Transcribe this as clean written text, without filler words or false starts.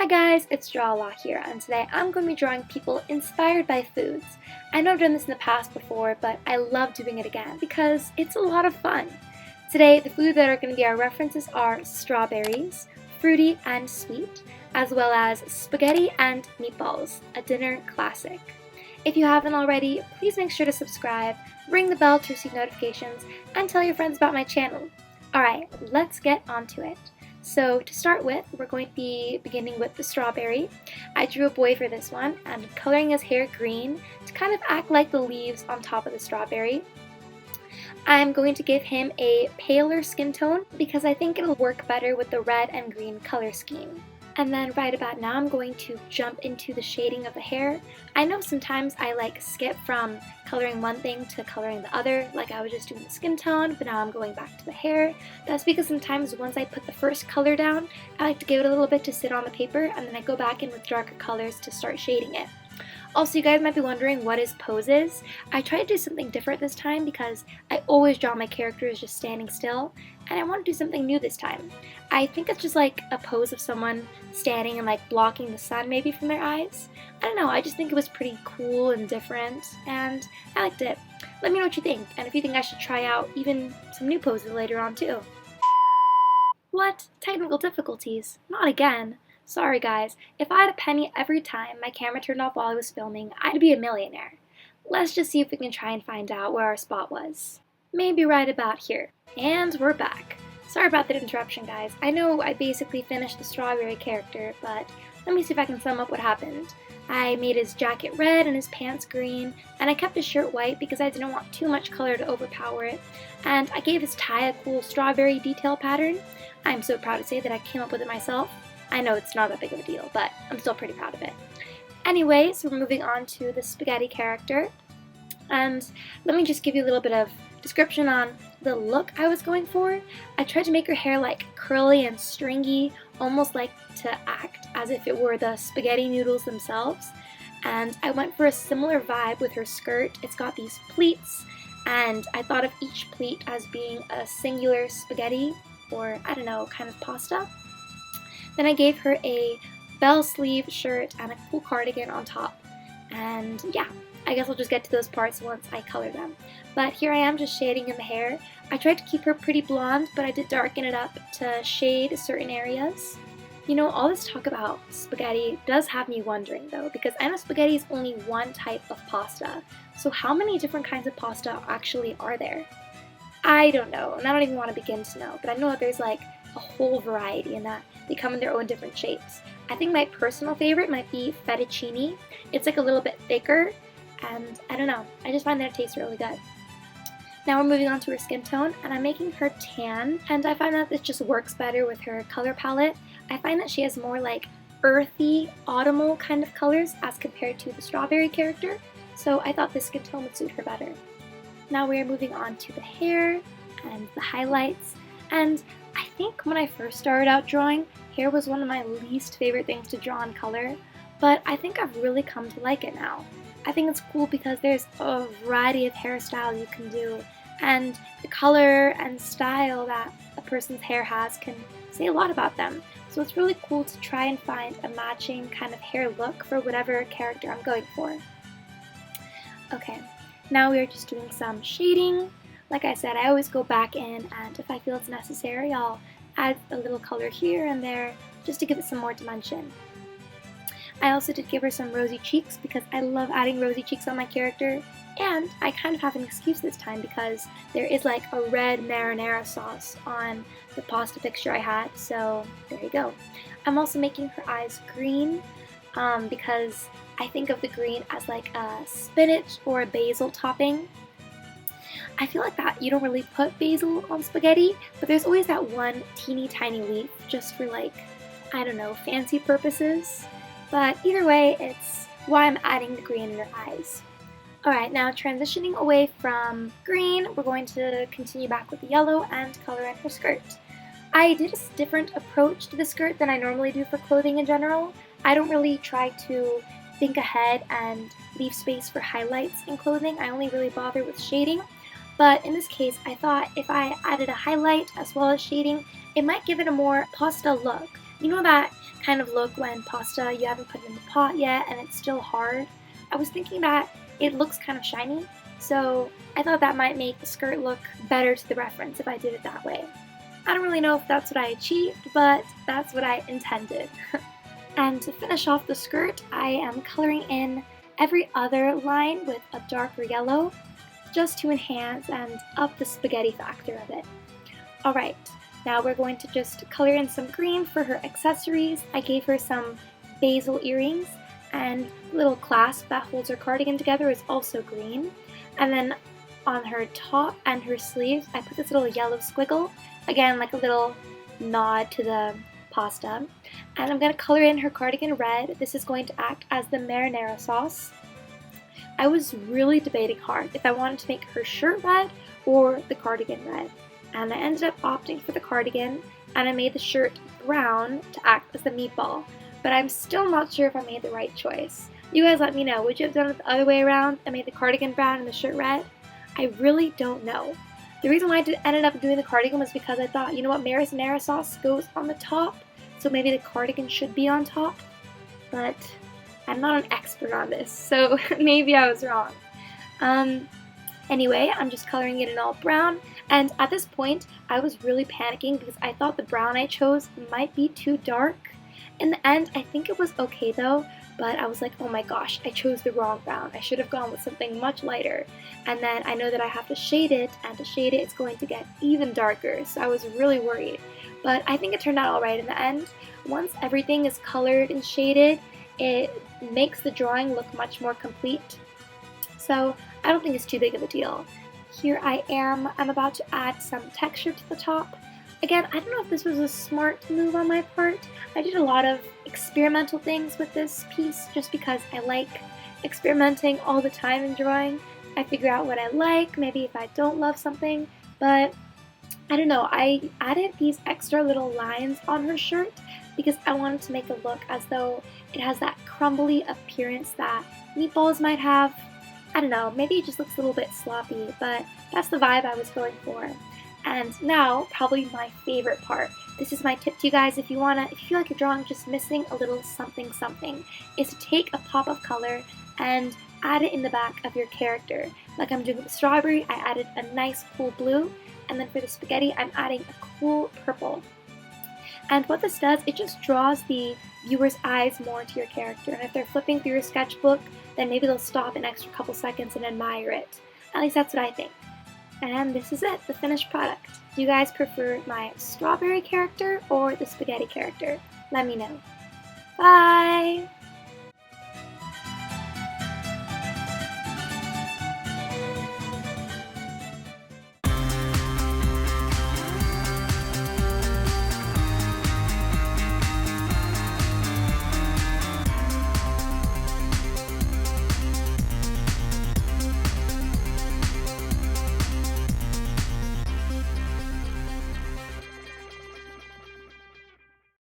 Hi guys, it's Drawlaw here, and today I'm going to be drawing people inspired by foods. I know I've done this in the past before, but I love doing it again because it's a lot of fun. Today, the foods that are going to be our references are strawberries, fruity and sweet, as well as spaghetti and meatballs, a dinner classic. If you haven't already, please make sure to subscribe, ring the bell to receive notifications, and tell your friends about my channel. Alright, let's get onto it. So to start with, we're going to be beginning with the strawberry. I drew a boy for this one and coloring his hair green to kind of act like the leaves on top of the strawberry. I'm going to give him a paler skin tone because I think it'll work better with the red and green color scheme. And then right about now I'm going to jump into the shading of the hair. I know sometimes I skip from coloring one thing to coloring the other, like I was just doing the skin tone, but now I'm going back to the hair. That's because sometimes once I put the first color down, I like to give it a little bit to sit on the paper, and then I go back in with darker colors to start shading it. Also, you guys might be wondering what is poses. I tried to do something different this time because I always draw my characters just standing still, and I want to do something new this time. I think it's just like a pose of someone standing and blocking the sun maybe from their eyes. I don't know, I just think it was pretty cool and different, and I liked it. Let me know what you think, and if you think I should try out even some new poses later on too. What? Technical difficulties? Not again. Sorry guys, if I had a penny every time my camera turned off while I was filming, I'd be a millionaire. Let's just see if we can try and find out where our spot was. Maybe right about here. And we're back. Sorry about that interruption, guys. I know I basically finished the strawberry character, but let me see if I can sum up what happened. I made his jacket red and his pants green, and I kept his shirt white because I didn't want too much color to overpower it, and I gave his tie a cool strawberry detail pattern. I'm so proud to say that I came up with it myself. I know it's not that big of a deal, but I'm still pretty proud of it. Anyway, so we're moving on to the spaghetti character, and let me just give you a little bit of description on the look I was going for. I tried to make her hair curly and stringy, almost like to act as if it were the spaghetti noodles themselves, and I went for a similar vibe with her skirt. It's got these pleats, and I thought of each pleat as being a singular spaghetti, or I don't know, kind of pasta. Then I gave her a bell sleeve shirt and a cool cardigan on top. And yeah, I guess I'll just get to those parts once I color them. But here I am just shading in the hair. I tried to keep her pretty blonde, but I did darken it up to shade certain areas. You know, all this talk about spaghetti does have me wondering though, because I know spaghetti is only one type of pasta. So how many different kinds of pasta actually are there? I don't know, and I don't even want to begin to know, but I know that there's a whole variety in that they come in their own different shapes. I think my personal favorite might be fettuccine. It's a little bit thicker, and I don't know, I just find that it tastes really good. Now we're moving on to her skin tone, and I'm making her tan, and I find that this just works better with her color palette. I find that she has more earthy, autumnal kind of colors as compared to the strawberry character, so I thought this skin tone would suit her better. Now we are moving on to the hair and the highlights, and I think when I first started out drawing, hair was one of my least favorite things to draw in color, but I think I've really come to like it now. I think it's cool because there's a variety of hairstyle you can do, and the color and style that a person's hair has can say a lot about them. So it's really cool to try and find a matching kind of hair look for whatever character I'm going for. Okay, now we are just doing some shading. Like I said, I always go back in, and if I feel it's necessary, I'll add a little color here and there just to give it some more dimension. I also did give her some rosy cheeks because I love adding rosy cheeks on my character, and I kind of have an excuse this time because there is a red marinara sauce on the pasta picture I had, so there you go. I'm also making her eyes green because I think of the green as a spinach or a basil topping. I feel that you don't really put basil on spaghetti, but there's always that one teeny tiny leaf just for I don't know, fancy purposes. But either way, it's why I'm adding the green in her eyes. Alright, now transitioning away from green, we're going to continue back with the yellow and color in her skirt. I did a different approach to the skirt than I normally do for clothing in general. I don't really try to think ahead and leave space for highlights in clothing. I only really bother with shading. But in this case, I thought if I added a highlight as well as shading, it might give it a more pasta look. You know that kind of look when pasta you haven't put it in the pot yet and it's still hard. I was thinking that it looks kind of shiny, so I thought that might make the skirt look better to the reference if I did it that way. I don't really know if that's what I achieved, but that's what I intended. And to finish off the skirt, I am coloring in every other line with a darker yellow, just to enhance and up the spaghetti factor of it. Alright, now we're going to just color in some green for her accessories. I gave her some basil earrings, and the little clasp that holds her cardigan together is also green. And then on her top and her sleeves, I put this little yellow squiggle, again like a little nod to the pasta. And I'm going to color in her cardigan red. This is going to act as the marinara sauce. I was really debating hard if I wanted to make her shirt red or the cardigan red. And I ended up opting for the cardigan, and I made the shirt brown to act as the meatball. But I'm still not sure if I made the right choice. You guys let me know. Would you have done it the other way around and made the cardigan brown and the shirt red? I really don't know. The reason why I ended up doing the cardigan was because I thought, you know what, marinara sauce goes on the top, so maybe the cardigan should be on top. But I'm not an expert on this, so maybe I was wrong. Anyway, I'm just coloring it in all brown, and at this point, I was really panicking because I thought the brown I chose might be too dark. In the end, I think it was okay though, but I was like, oh my gosh, I chose the wrong brown. I should have gone with something much lighter. And then I know that I have to shade it, and to shade it, it's going to get even darker, so I was really worried. But I think it turned out alright in the end. Once everything is colored and shaded, it makes the drawing look much more complete. So I don't think it's too big of a deal. Here I am. I'm about to add some texture to the top. Again, I don't know if this was a smart move on my part. I did a lot of experimental things with this piece just because I like experimenting all the time in drawing. I figure out what I like, maybe if I don't love something, but I don't know, I added these extra little lines on her shirt because I wanted to make it look as though it has that crumbly appearance that meatballs might have. I don't know, maybe it just looks a little bit sloppy, but that's the vibe I was going for. And now, probably my favorite part. This is my tip to you guys if you feel like your drawing just missing a little something, is to take a pop of color and add it in the back of your character. Like I'm doing with the strawberry, I added a nice cool blue, and then for the spaghetti, I'm adding a cool purple. And what this does, it just draws the viewer's eyes more to your character. And if they're flipping through your sketchbook, then maybe they'll stop an extra couple seconds and admire it. At least that's what I think. And this is it, the finished product. Do you guys prefer my strawberry character or the spaghetti character? Let me know. Bye!